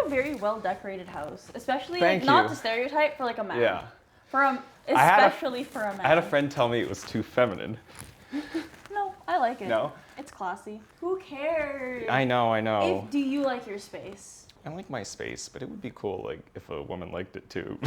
a very well decorated house, especially Thank like not you. to stereotype for like a man. Yeah. Especially for a man. I had a friend tell me it was too feminine. No, I like it. No? It's classy. Who cares? I know. Do you like your space? I like my space, but it would be cool like if a woman liked it too.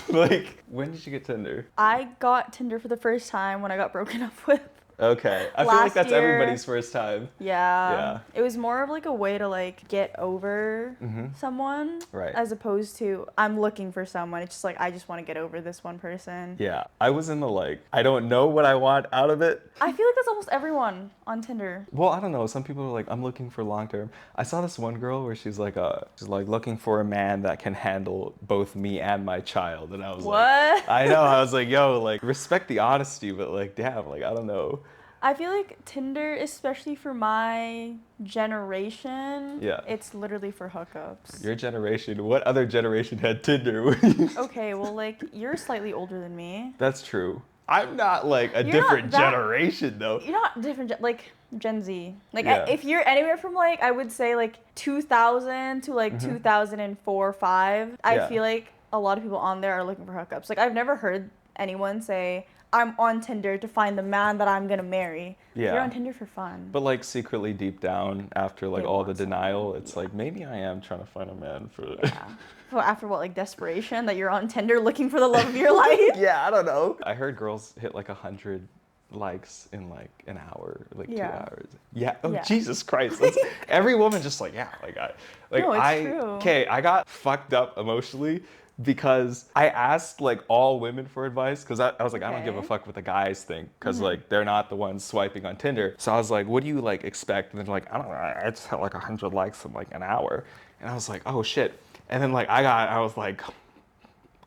Like, when did you get Tinder? I got Tinder for the first time when I got broken up with. Okay. I feel Last like that's year. everybody's first time. Yeah. It was more of like a way to like get over someone. Right. As opposed to I'm looking for someone. It's just like I just want to get over this one person. Yeah. I was in the like, I don't know what I want out of it. I feel like that's almost everyone on Tinder. Well, I don't know. Some people are like, I'm looking for long term. I saw this one girl where she's like looking for a man that can handle both me and my child. And I was like, I know. I was like, yo, like respect the honesty, but like, damn, like I don't know. I feel like Tinder, especially for my generation, it's literally for hookups. Your generation? What other generation had Tinder? Okay, well, like, you're slightly older than me. That's true. I'm not like a different generation, though. You're not different, like Gen Z. Like, if you're anywhere from, like, I would say, like, 2000 to, like, 2004, 5, I feel like a lot of people on there are looking for hookups. Like, I've never heard anyone say, I'm on Tinder to find the man that I'm gonna marry. Yeah. You're on Tinder for fun. But like secretly deep down, after like all the denial, it's like maybe I am trying to find a man for. Yeah. Well, after what, like desperation that you're on Tinder looking for the love of your life? Yeah, I don't know. I heard girls hit like 100 likes in like an hour, like 2 hours. Yeah. Oh Jesus Christ! That's, every woman just like true. Okay, I got fucked up emotionally. Because I asked like all women for advice because I was like, I don't give a fuck what the guys think because like they're not the ones swiping on Tinder. So I was like, what do you like expect? And they're like, I don't know, I just had like 100 likes in like an hour. And I was like, oh shit. And then like I was like,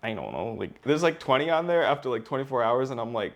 I don't know, like there's like 20 on there after like 24 hours and I'm like,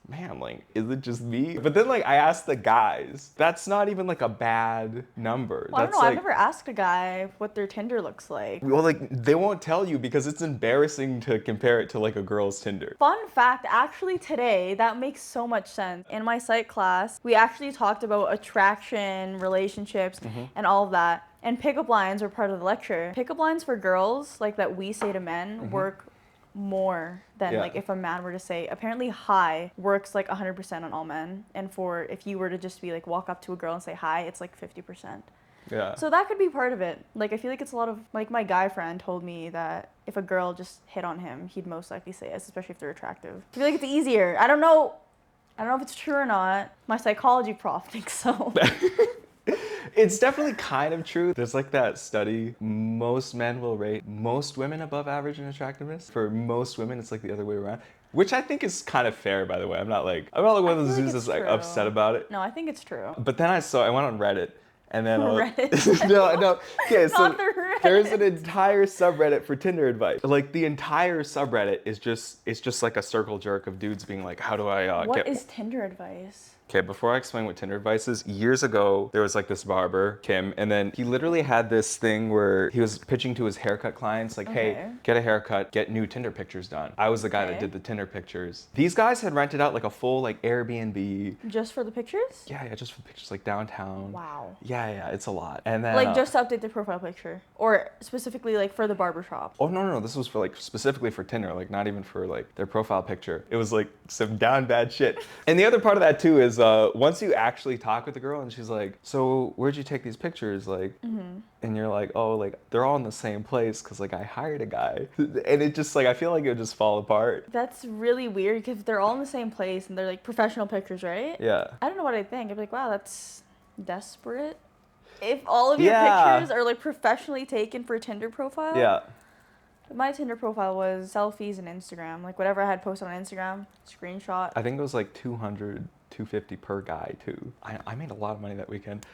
man, like, is it just me? But then, like, I asked the guys. That's not even, like, a bad number. Well, That's I don't know. like, I've never asked a guy what their Tinder looks like. well, like, they won't tell you because it's embarrassing to compare it to, like, a girl's Tinder. Fun fact, actually today, that makes so much sense. In my psych class, we actually talked about attraction, relationships, and all of that. And pickup lines were part of the lecture. Pickup lines for girls, like, that we say to men, work more than like if a man were to say, apparently hi works like 100% on all men, and for if you were to just be like walk up to a girl and say hi, it's like 50%. Yeah. So that could be part of it. Like I feel like it's a lot of, like my guy friend told me that if a girl just hit on him, he'd most likely say yes, especially if they're attractive. I feel like it's easier. I don't know if it's true or not. My psychology prof thinks so. It's definitely kind of true. There's like that study, most men will rate most women above average in attractiveness. For most women, it's like the other way around. Which I think is kind of fair, by the way. I'm not like one of those dudes that's like upset about it. No, I think it's true. But then I went on Reddit. And then Reddit? no. Okay, so Reddit. There's an entire subreddit for Tinder advice. Like the entire subreddit is just like a circle jerk of dudes being like, how do I What is Tinder advice? Okay, before I explain what Tinder advice is, years ago, there was like this barber, Kim, and then he literally had this thing where he was pitching to his haircut clients, like, hey, get a haircut, get new Tinder pictures done. I was the guy that did the Tinder pictures. These guys had rented out like a full like Airbnb. Just for the pictures? Yeah, just for the pictures, like downtown. Wow. Yeah, it's a lot. And then like just to update the profile picture, or specifically like for the barbershop. Oh no, this was for like specifically for Tinder, like not even for like their profile picture. It was like some down bad shit. And the other part of that too is once you actually talk with the girl and she's like, so where'd you take these pictures? Like, and you're like, oh, like they're all in the same place because like I hired a guy. And it just like, I feel like it would just fall apart. That's really weird because they're all in the same place and they're like professional pictures, right? Yeah. I don't know what I'd think. I'd be like, wow, that's desperate. If all of your pictures are like professionally taken for a Tinder profile. Yeah. My Tinder profile was selfies and Instagram. Like whatever I had posted on Instagram, screenshot. I think it was like 200, 250 per guy too. I made a lot of money that weekend.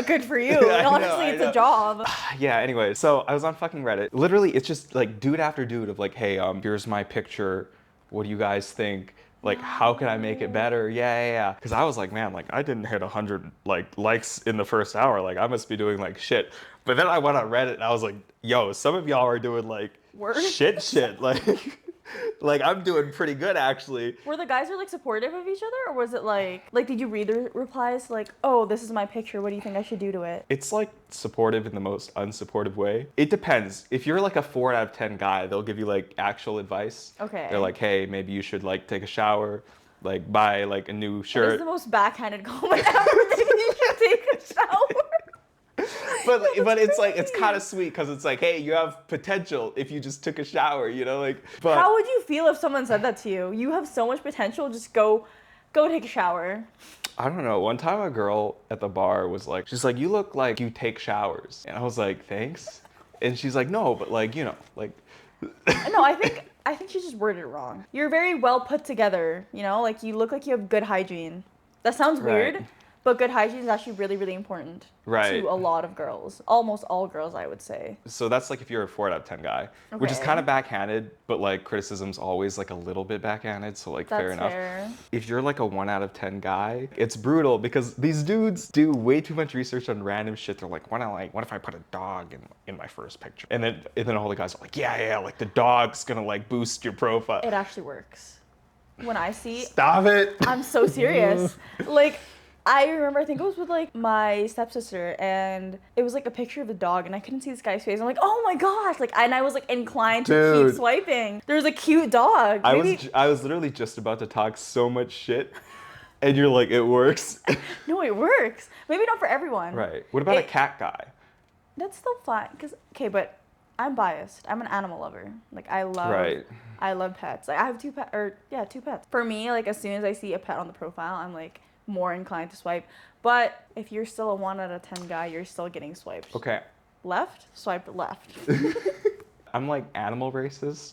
Good for you. Honestly, it's a job. Yeah, anyway, so I was on fucking Reddit. Literally, it's just like dude after dude of like, hey, here's my picture. What do you guys think? Like, how can I make it better? Yeah. Because I was like, man, like I didn't hit 100 like likes in the first hour. Like I must be doing like shit. But then I went on Reddit and I was like, yo, some of y'all are doing like shit. Like Like, I'm doing pretty good, actually. Were the guys like supportive of each other, or was it like did you read the replies like, oh, this is my picture, what do you think I should do to it? It's like supportive in the most unsupportive way. It depends. If you're like a 4 out of 10 guy, they'll give you like actual advice. Okay. They're like, hey, maybe you should like take a shower, like buy like a new That is shirt. the most backhanded comment ever. Maybe you should take a shower. But it's like, it's crazy. kind of sweet because it's like, hey, you have potential if you just took a shower, you know, like. But How would you feel if someone said that to you? You have so much potential, just go take a shower. I don't know. One time a girl at the bar was like, she's like, you look like you take showers, and I was like, thanks. And she's like, no, but like, you know, like. No, I think she just worded it wrong. You're very well put together, you know? Like you look like you have good hygiene. That sounds Right. weird, but good hygiene is actually really, really important Right. to a lot of girls. Almost all girls, I would say. So that's like if you're a 4 out of 10 guy, which is Okay. kind of backhanded, but like criticism's always like a little bit backhanded, so like That's fair enough. fair. If you're like a 1 out of 10 guy, it's brutal because these dudes do way too much research on random shit. They're like, what if I put a dog in my first picture? And then all the guys are like, yeah, like the dog's gonna like boost your profile. It actually works. When I see, Stop it. I'm so serious. Like, I remember, I think it was with like my stepsister, and it was like a picture of the dog, and I couldn't see this guy's face. I'm like, oh my gosh! Like, and I was like inclined to Dude. keep swiping. There was a cute dog. Maybe, I was literally just about to talk so much shit, and you're like, it works. no, it works. Maybe not for everyone. Right. What about a It- cat guy? That's still fine. Okay, but I'm biased. I'm an animal lover. Like, I love. Right. I love pets. Like, I have two pets. For me, like as soon as I see a pet on the profile, I'm like more inclined to swipe. But if you're still a 1 out of 10 guy, you're still getting swiped. Okay. Left, swipe left. I'm like animal racist.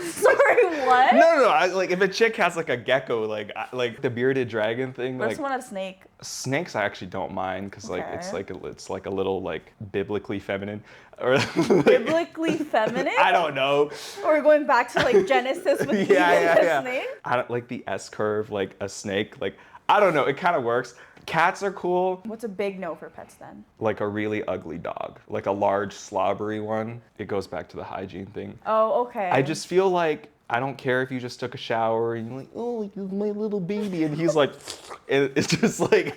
Sorry, what? No. Like if a chick has like a gecko, like the bearded dragon thing, What if like someone had a snake? snakes, I actually don't mind because like Okay. it's like a little like biblically feminine, or Biblically feminine? I don't know. Or going back to like Genesis with Eve and the snake? I don't like the S curve, like a snake. Like I don't know. It kind of works. Cats are cool. What's a big no for pets then? Like a really ugly dog, like a large slobbery one. It goes back to the hygiene thing. Oh, okay. I just feel like I don't care if you just took a shower and you're like, oh, you're my little baby, and he's like, it's just like,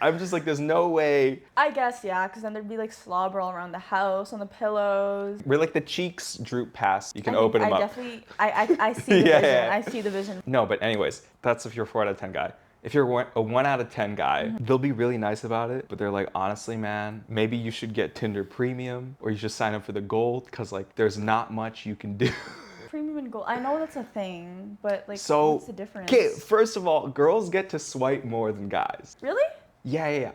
I'm just like, there's no way. I guess, yeah, because then there'd be like slobber all around the house, on the pillows. Where like the cheeks droop past, you can I think open them up. I see the Yeah, vision. yeah. I see the vision. No, but anyways, that's if you're a 4 out of 10 guy. If you're a 1 out of 10 guy, they'll be really nice about it, but they're like, honestly, man, maybe you should get Tinder Premium or you should sign up for the Gold because like there's not much you can do. Premium and gold. I know that's a thing, but like, So, what's the difference? okay, first of all, girls get to swipe more than guys. Really? Yeah.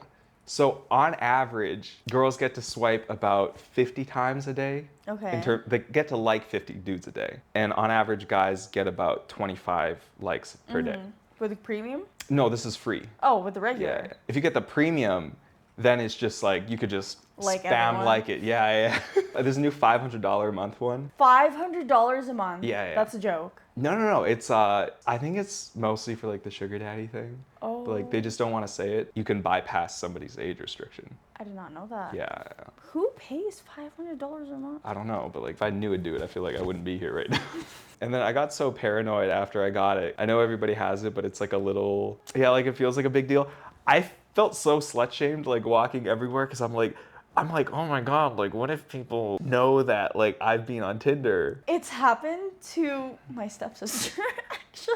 So on average, girls get to swipe about 50 times a day. Okay. They get to like 50 dudes a day. And on average, guys get about 25 likes per day. With the premium? No, this is free. Oh, with the regular. Yeah. If you get the premium, then it's just like, you could just Like spam everyone? like it. Yeah. There's a new $500 a month one. $500 a month. Yeah. That's a joke. No. It's, I think it's mostly for like the sugar daddy thing. Oh. But like, they just don't want to say it. You can bypass somebody's age restriction. I did not know that. Yeah. Who pays $500 a month? I don't know, but like if I knew a dude, I feel like I wouldn't be here right now. And then I got so paranoid after I got it. I know everybody has it, but it's like a little, like it feels like a big deal. I felt so slut shamed like walking everywhere because I'm like, oh my God, like what if people know that like I've been on Tinder? It's happened to my stepsister, actually,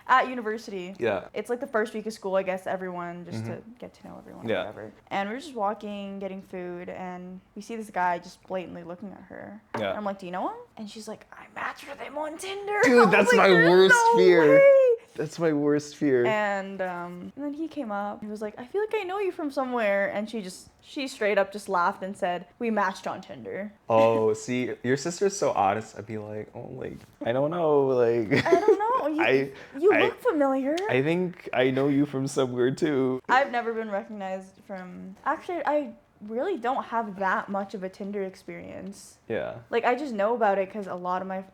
at university. Yeah. It's like the first week of school, I guess, everyone, just to get to know everyone or Yeah. whatever. And we were just walking, getting food, and we see this guy just blatantly looking at her. Yeah. And I'm like, do you know him? And she's like, I matched with him on Tinder. Dude, I was that's like, my "There's worst no fear." way." That's my worst fear. And then he came up. He was like, I feel like I know you from somewhere. And she straight up just laughed and said, we matched on Tinder. Oh, see, your sister's so honest. I'd be like, oh, like, I don't know, like. I don't know. You look familiar. I think I know you from somewhere too. I've never been recognized from. Actually, I really don't have that much of a Tinder experience. Yeah. Like, I just know about it because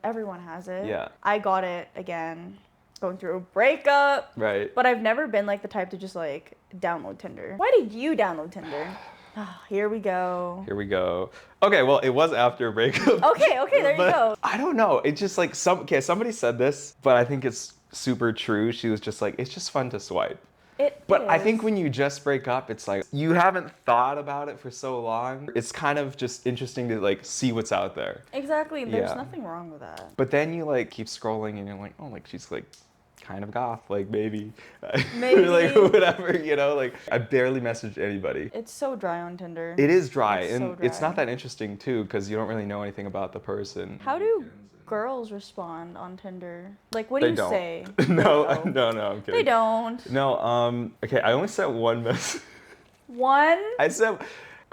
everyone has it. Yeah. I got it again, going through a breakup. Right. But I've never been like the type to just like download Tinder. Why did you download Tinder? Here we go. Here we go. Okay, well, it was after a breakup. Okay, there you But go. I don't know. It's just like somebody said this, but I think it's super true. She was just like, it's just fun to swipe. But I think is. when you just break up, it's like you haven't thought about it for so long. It's kind of just interesting to like see what's out there. Exactly. There's Yeah. nothing wrong with that. But then you like keep scrolling and you're like, oh, like she's like kind of goth, like maybe. Maybe. Like whatever, you know, like I barely messaged anybody. It's so dry on Tinder. It is dry, It's and so it's not dry. that interesting too, because you don't really know anything about the person. How do girls respond on Tinder? Like, what do They you don't. say? No, They don't. no, I'm kidding. They don't. No, okay, I only sent one message. One? I said,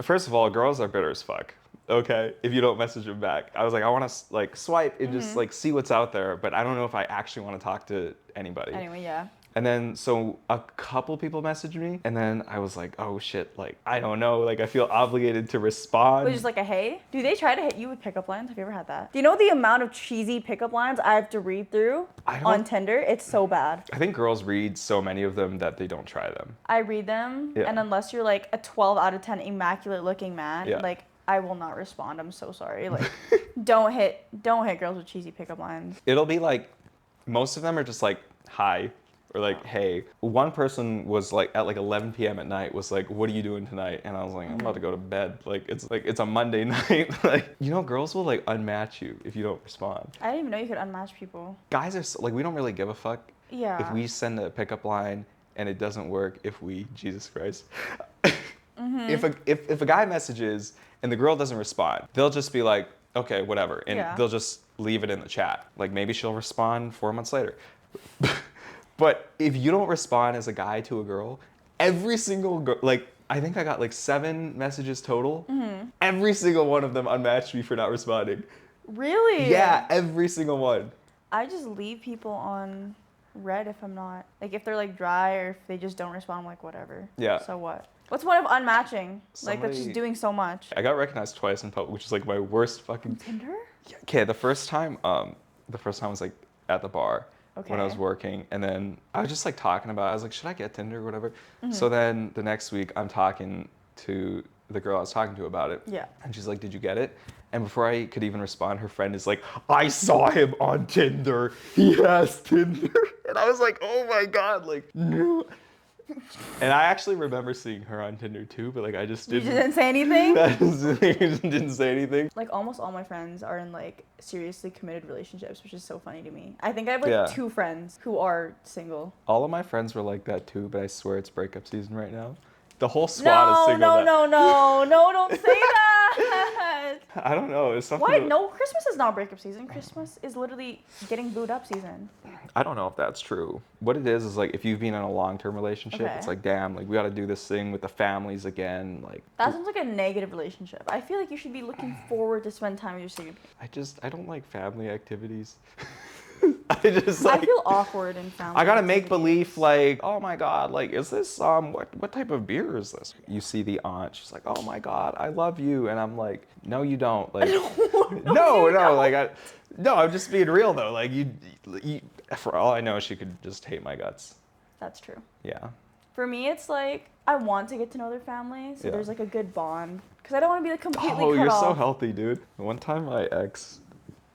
first of all, girls are bitter as fuck. Okay, if you don't message them back, I was like, I want to like swipe and just like see what's out there, but I don't know if I actually want to talk to anybody. Anyway, yeah. And then so a couple people messaged me, and then I was like, oh shit, like I don't know, like I feel obligated to respond. But just like a hey? Do they try to hit you with pickup lines? Have you ever had that? Do you know the amount of cheesy pickup lines I have to read through on Tinder? It's so bad. I think girls read so many of them that they don't try them. I read them, Yeah. and unless you're like a 12 out of 10 immaculate looking man, Yeah. like I will not respond. I'm so sorry. Like don't hit girls with cheesy pickup lines. It'll be like, most of them are just like, hi, or like, hey. One person was like, at like 11 p.m. at night, was like, what are you doing tonight? And I was like, I'm about to go to bed. Like, it's a Monday night. Like, you know, girls will like unmatch you if you don't respond. I didn't even know you could unmatch people. Guys are like, we don't really give a fuck. Yeah. If we send a pickup line and it doesn't work, Jesus Christ. If a guy messages and the girl doesn't respond, they'll just be like, okay, whatever. And they'll just leave it in the chat. Like maybe she'll respond 4 months later. But if you don't respond as a guy to a girl, every single girl, like I think I got like 7 messages total. Every single one of them unmatched me for not responding. Really? Yeah, every single one. I just leave people on red if I'm not, like if they're like dry or if they just don't respond, I'm like whatever. Yeah. So what? What's the point of unmatching? Like that's just Somebody- doing so much. I got recognized twice in public, which is like my worst fucking. Tinder? Okay, the first time was like at the bar when I was Okay. working, and then I was just like talking about. I was like, should I get Tinder or whatever? So then the next week, I'm talking to the girl I was talking to about it. Yeah. And she's like, did you get it? And before I could even respond, her friend is like, I saw him on Tinder. He has Tinder. And I was like, oh my God, like, no. And I actually remember seeing her on Tinder too, but like I just You didn't. didn't say anything? I just didn't say anything. Like almost all my friends are in like seriously committed relationships, which is so funny to me. I think I have like Yeah. 2 friends who are single. All of my friends were like that too, but I swear it's breakup season right now. The whole squad is No, single. no, don't say that. I don't know. It's something. Why? No, Christmas is not breakup season. Christmas is literally getting booed up season. I don't know if that's true. What it is like if you've been in a long-term relationship, Okay. it's like, damn, like we got to do this thing with the families again. Like That sounds like a negative relationship. I feel like you should be looking forward to spend time with your significant. I don't like family activities. I just like. I feel awkward in family. I gotta make activities. believe like, oh my God, like, is this what type of beer is this? You see the aunt, she's like, oh my God, I love you, and I'm like, no, you don't. Like, no, like no, I'm just being real though. Like you, for all I know, she could just hate my guts. That's true. Yeah. For me, it's like I want to get to know their family, so Yeah. there's like a good bond. Because I don't want to be like completely Oh, cut you're off. so healthy, dude. One time my ex,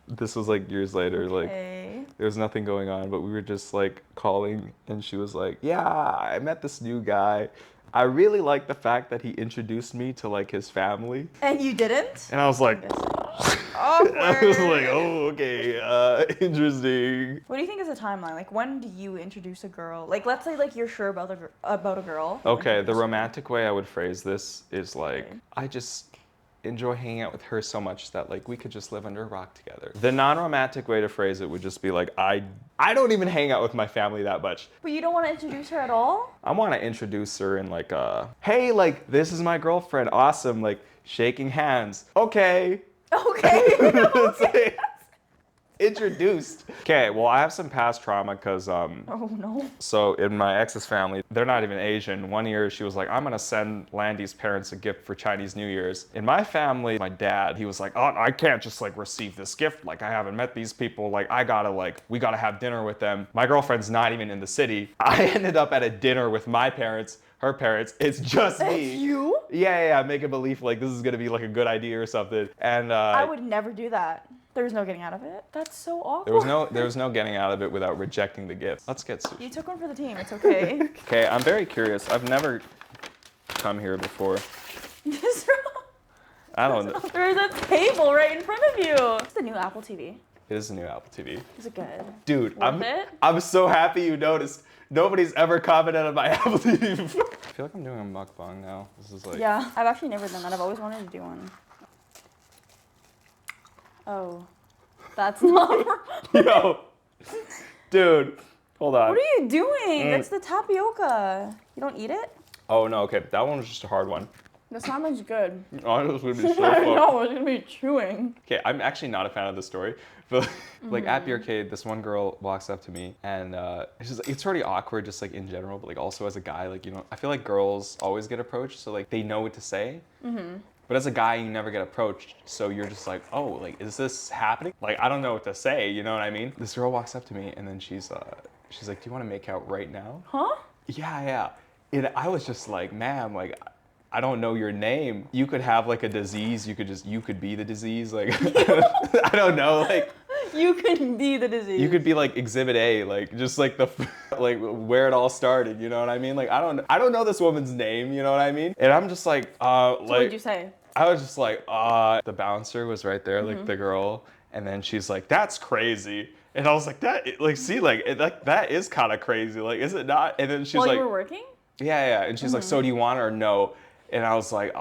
this was like years later, like Okay. there was nothing going on, but we were just like calling, and she was like, yeah, I met this new guy. I really like the fact that he introduced me to like his family. And you didn't? And I was like, Awkward. I was like, oh, okay, interesting. What do you think is a timeline? Like, when do you introduce a girl? Like, let's say like you're sure about a girl. Okay, the romantic way I would phrase this is like, Okay. I just enjoy hanging out with her so much that like we could just live under a rock together. The non-romantic way to phrase it would just be like, I don't even hang out with my family that much. But you don't want to introduce her at all? I want to introduce her in like hey, like this is my girlfriend, awesome, like shaking hands. Okay. Okay. It's like, introduced. Okay, well I have some past trauma because Oh no. so in my ex's family, they're not even Asian. One year she was like, I'm gonna send Landy's parents a gift for Chinese New Year's. In my family, my dad, he was like, oh, I can't just like receive this gift. Like I haven't met these people. Like we gotta have dinner with them. My girlfriend's not even in the city. I ended up at a dinner with my parents her parents. It's just me. It's you? Yeah. Make it believe like this is gonna be like a good idea or something. And I would never do that. There's no getting out of it. That's so awkward. there was no getting out of it without rejecting the gift. Let's get sushi. You took one for the team. It's okay. Okay, I'm very curious. I've never come here before. I don't know. There's a table right in front of you. It's the new Apple TV. It is a new Apple TV. Is it good? Dude, Worth it? I'm so happy you noticed. Nobody's ever commented on my Apple TV before. I feel like I'm doing a mukbang now. This is like... Yeah, I've actually never done that. I've always wanted to do one. Oh, that's not... Yo, dude, hold on. What are you doing? That's the tapioca. You don't eat it? Oh, no, okay. That one was just a hard one. That's not much good. Oh, this was gonna be so I fun. know, it's gonna be chewing. Okay, I'm actually not a fan of the story, but like at the arcade, this one girl walks up to me and it's already awkward just like in general, but like also as a guy, like, you know, I feel like girls always get approached, so like they know what to say. But as a guy, you never get approached, so you're just like, oh, like, is this happening? Like, I don't know what to say, you know what I mean? This girl walks up to me and then she's like, do you want to make out right now? Huh? Yeah. And I was just like, ma'am, like, I don't know your name. You could have like a disease. You could be the disease. Like, I don't know. Like, You could be the disease. you could be like Exhibit A, like just like like where it all started. You know what I mean? Like, I don't know this woman's name. You know what I mean? And I'm just like, So what did you say? I was just like, the bouncer was right there, like the girl, and then she's like, that's crazy. And I was like, that is kind of crazy. Like, is it not? And then she's While like, you were working? yeah. And she's like, so do you want it or no? And I was like,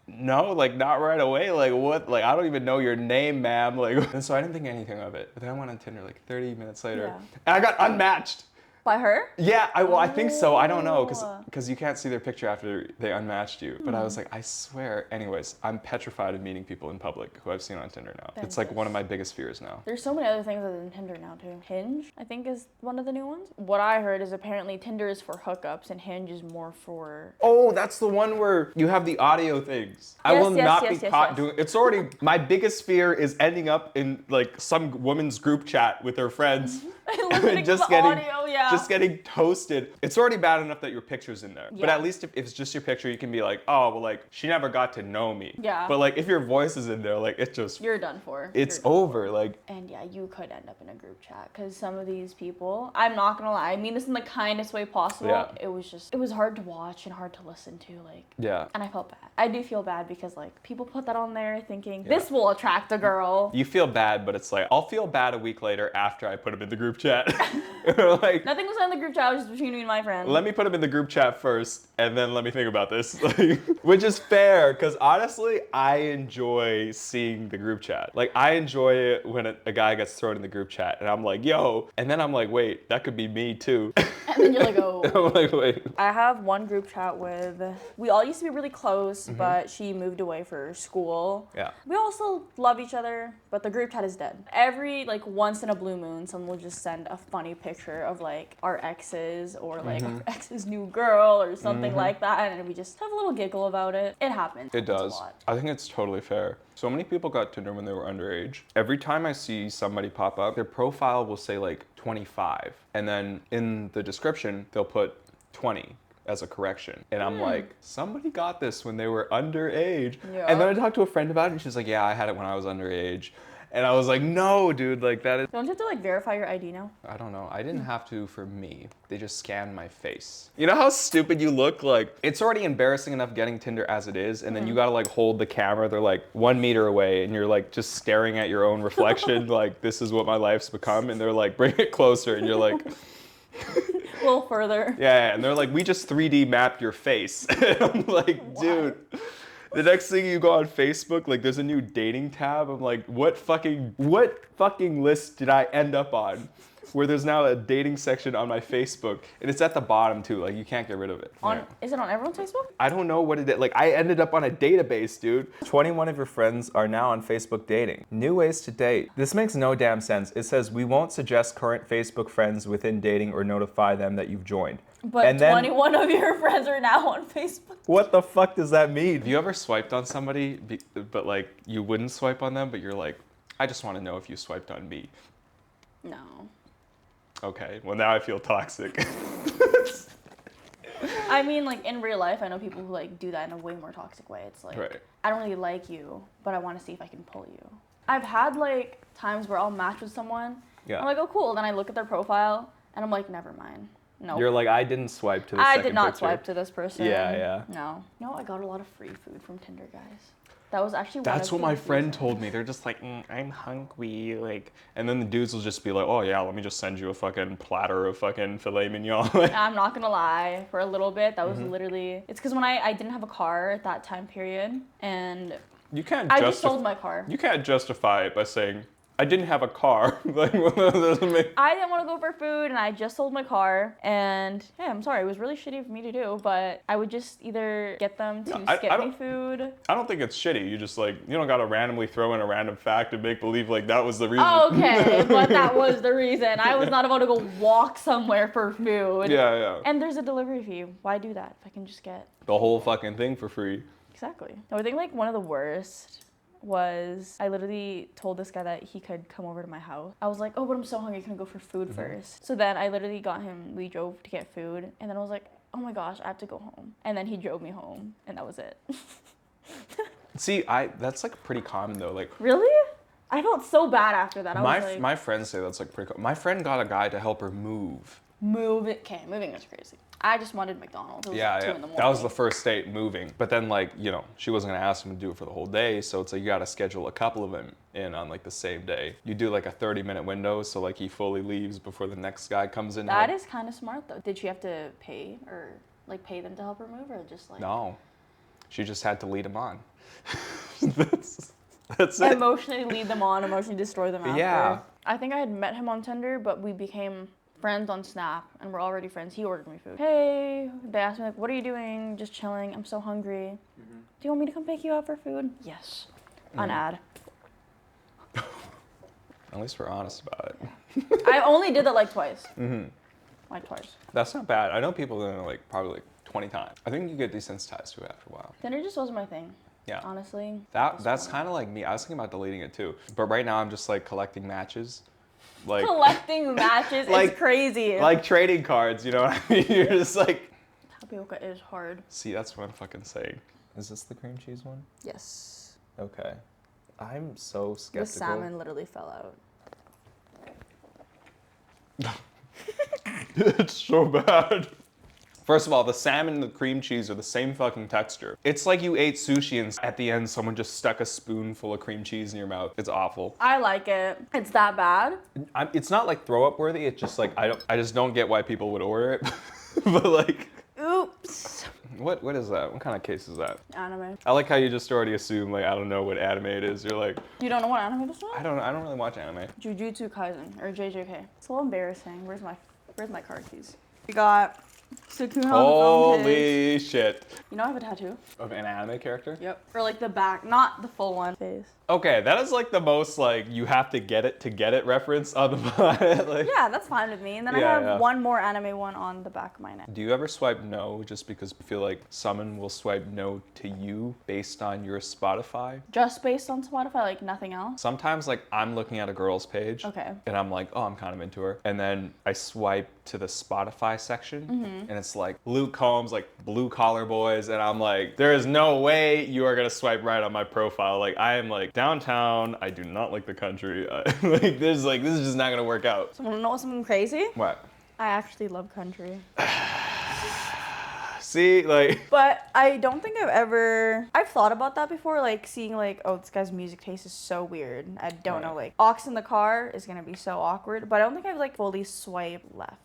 no, like not right away. Like what? Like I don't even know your name, ma'am. Like, and so I didn't think anything of it. But then I went on Tinder like 30 minutes later, and I got unmatched. By her? Yeah, I think so. I don't know, because you can't see their picture after they unmatched you. But I was like, I swear. Anyways, I'm petrified of meeting people in public who I've seen on Tinder now. It's like one of my biggest fears now. There's so many other things other than Tinder now too. Hinge, I think, is one of the new ones. What I heard is apparently Tinder is for hookups and Hinge is more for... Oh, that's the one where you have the audio things. I will not be caught doing. It's already my biggest fear is ending up in like some woman's group chat with her friends. And just getting toasted. It's already bad enough that your picture's in there. But at least if it's just your picture, you can be like, oh, well, like, she never got to know me. Yeah. But like, if your voice is in there, like, it just... You're done for. It's over, like... And yeah, you could end up in a group chat because some of these people, I'm not gonna lie, I mean this in the kindest way possible. Yeah. It was hard to watch and hard to listen to, like... Yeah. And I felt bad. I do feel bad because like, people put that on there thinking, this will attract a girl. You feel bad, but it's like, I'll feel bad a week later after I put him in the group chat. Like, nothing was in the group chat, it was just between me and my friend. let me put him in the group chat first, and then let me think about this. Like, which is fair, because honestly, I enjoy seeing the group chat. Like, I enjoy it when a guy gets thrown in the group chat, and I'm like, yo, and then I'm like, wait, that could be me too. And then you're like, oh. I'm like, wait. I have one group chat with, we all used to be really close, but she moved away for school. Yeah. We all still love each other, but the group chat is dead. Every, like, once in a blue moon, someone will just send a funny picture of, like, our exes or, like, our ex's new girl or something like that, and we just have a little giggle about it. It happens. It does. A lot. I think it's totally fair. So many people got Tinder when they were underage. Every time I see somebody pop up, their profile will say, like, 25. And then in the description, they'll put 20 as a correction. And I'm like, somebody got this when they were underage. Yeah. And then I talked to a friend about it, and she's like, yeah, I had it when I was underage. And I was like, no, dude, like that is... Don't you have to, like, verify your ID now? I don't know. I didn't have to for me. They just scanned my face. You know how stupid you look? Like, it's already embarrassing enough getting Tinder as it is, and then you gotta, like, hold the camera. They're, like, 1 meter away, and you're, like, just staring at your own reflection, like, this is what my life's become, and they're, like, bring it closer, and you're, like... A little further. Yeah, and they're like, we just 3D mapped your face. And I'm like, dude... The next thing you go on Facebook, like there's a new dating tab. I'm like, what fucking list did I end up on? Where there's now a dating section on my Facebook, and it's at the bottom too. Like you can't get rid of it. Is it on everyone's Facebook? I don't know what it is. Like I ended up on a database, dude. 21 of your friends are now on Facebook dating. New ways to date. This makes no damn sense. It says we won't suggest current Facebook friends within dating or notify them that you've joined. But 21 of your friends are now on Facebook. What the fuck does that mean? Have you ever swiped on somebody, but like you wouldn't swipe on them, but you're like, I just want to know if you swiped on me? No. Okay, well now I feel toxic. I mean, like in real life, I know people who like do that in a way more toxic way. It's like, Right. I don't really like you, but I want to see if I can pull you. I've had like times where I'll match with someone. Yeah. I'm like, oh cool. Then I look at their profile and I'm like, never mind. No. You're like, I didn't swipe to the I second did not picture. swipe to this person. Yeah. No. No, I got a lot of free food from Tinder, guys. That was actually That's what one my of the friend reasons. told me. They're just like, I'm hungry, like, and then the dudes will just be like, oh yeah, let me just send you a fucking platter of fucking filet mignon. I'm not gonna lie, for a little bit, that was Mm-hmm. literally, it's because when I didn't have a car at that time period, and You can't I just sold my car. You can't justify it by saying, I didn't have a car. Like, that doesn't make... I didn't want to go for food, and I just sold my car, and yeah, I'm sorry, it was really shitty for me to do, but I would just either get them to skip me food. I don't think it's shitty. You just like, you don't gotta randomly throw in a random fact and make believe like that was the reason. Oh, okay, but that was the reason. I was not about to go walk somewhere for food. Yeah. And there's a delivery fee. Why do that if I can just get... The whole fucking thing for free. Exactly. No, I think like one of the worst was I literally told this guy that he could come over to my house. I was like, oh, but I'm so hungry, can I go for food first? So then I literally got him, we drove to get food, and then I was like, oh my gosh, I have to go home. And then he drove me home, and that was it. See, that's like pretty common though. Like, Really? I felt so bad after that. I was like, my friends say that's like pretty common. My friend got a guy to help her move. move it. Okay, moving is crazy. I just wanted McDonald's. It was like 2 in the morning. That was the first date, moving. But then, like, you know, she wasn't gonna ask him to do it for the whole day, so it's like you gotta schedule a couple of them in on like the same day. You do like a 30-minute window, so like he fully leaves before the next guy comes in. That is kind of smart though. Did she have to pay or like pay them to help her move, or just like? No, she just had to lead him on. That's it. Emotionally lead them on, emotionally destroy them after. Yeah. I think I had met him on Tinder, but we became friends on Snap, and we're already friends. He ordered me food. Hey, they asked me like, what are you doing? Just chilling. I'm so hungry. Do you want me to come pick you up for food? Yes. An ad. At least we're honest about it. I only did that like twice. Like twice. That's not bad. I know people that are like probably like 20 times. I think you get desensitized to it after a while. Tinder just wasn't my thing. Yeah. Honestly. That's kind of like me. I was thinking about deleting it too. But right now I'm just like collecting matches. Like Collecting matches is crazy. Like trading cards, you know what I mean? You're just like... Tapioca is hard. See, that's what I'm fucking saying. Is this the cream cheese one? Yes. Okay. I'm so skeptical. The salmon literally fell out. It's so bad. First of all, the salmon and the cream cheese are the same fucking texture. It's like you ate sushi and at the end someone just stuck a spoonful of cream cheese in your mouth. It's awful. I like it. It's that bad? It's not like throw up worthy. It's just like I just don't get why people would order it. But like, oops. what is that? What kind of case is that? Anime. I like how you just already assume like I don't know what anime it is. You're like, You don't know what anime this is? I don't really watch anime. Jujutsu Kaisen or JJK. It's a little embarrassing. Where's my car keys? We got Sukuna on the phone. Holy shit. You know I have a tattoo? Of an anime character? Yep. Or like the back, not the full one. Face. Okay, that is like the most like you have to get it reference on the planet. Like, Yeah, that's fine with me. And then I Yeah, have one more anime one on the back of my neck. do you ever swipe no just because you feel like someone will swipe no to you based on your Spotify? Just based on Spotify, like nothing else? Sometimes like I'm looking at a girl's page Okay. and I'm like, oh, I'm kind of into her. And then I swipe to the Spotify section and it's like Luke Combs, like Blue Collar Boys. And I'm like, there is no way you are going to swipe right on my profile. Like I am like downtown. I do not like the country. This is just not going to work out. So wanna know something crazy? What? I actually love country. See, like... But I don't think I've thought about that before, like seeing like, oh, this guy's music taste is so weird. I don't know, like aux in the car is gonna be so awkward, but I don't think I've like fully swiped left.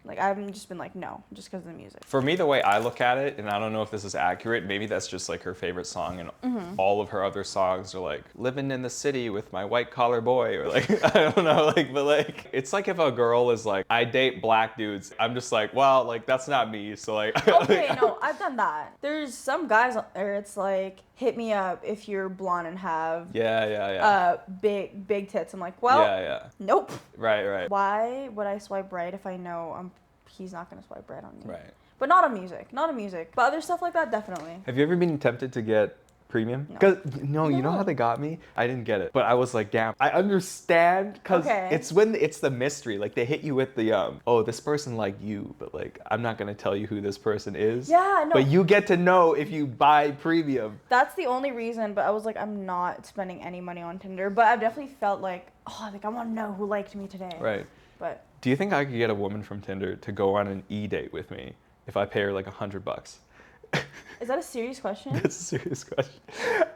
Like I've just been like, no, just because of the music. For me, the way I look at it, and I don't know if this is accurate, maybe that's just like her favorite song, and all of her other songs are like, living in the city with my white collar boy, or like, I don't know, like, but like, it's like if a girl is like, I date black dudes, I'm just like, well, like, that's not me, so like. Okay, no, I've done that. There's some guys out there, it's like, hit me up if you're blonde and have big tits. I'm like, well, nope. Right. Why would I swipe right if I know he's not gonna swipe right on me? Right. But not on music. But other stuff like that, definitely. Have you ever been tempted to get Premium? Because no, you know how they got me? I didn't get it, but I was like, damn, I understand because it's when it's the mystery. Like they hit you with the oh, this person like you, but like I'm not gonna tell you who this person is. Yeah, no. But you get to know if you buy Premium. That's the only reason. But I was like, I'm not spending any money on Tinder. But I've definitely felt like, oh, like I want to know who liked me today. Right. But do you think I could get a woman from Tinder to go on an e-date with me if I pay her like $100? Is that a serious question? That's a serious question.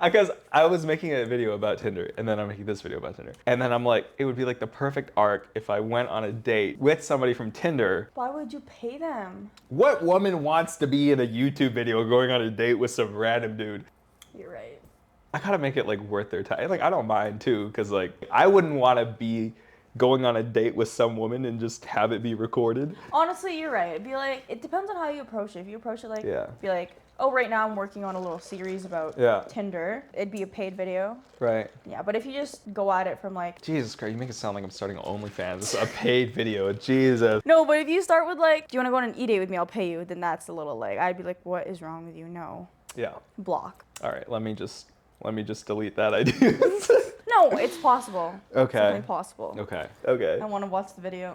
Because I was making a video about Tinder, and then I'm making this video about Tinder. And then I'm like, it would be like the perfect arc if I went on a date with somebody from Tinder. Why would you pay them? What woman wants to be in a YouTube video going on a date with some random dude? You're right. I gotta make it like worth their time. Like I don't mind too, because like I wouldn't want to be going on a date with some woman and just have it be recorded. Honestly, you're right. It'd be like, it depends on how you approach it. If you approach it like, be like, oh, right now I'm working on a little series about Tinder. It'd be a paid video. Right. Yeah, but if you just go at it from like... Jesus Christ, you make it sound like I'm starting OnlyFans. It's a paid video, Jesus. No, but if you start with like, do you want to go on an e-date with me? I'll pay you. Then that's a little like, I'd be like, what is wrong with you? No. Yeah. Block. All right, let me just delete that idea. No, it's possible. Okay. It's definitely possible. Okay. Okay. I want to watch the video.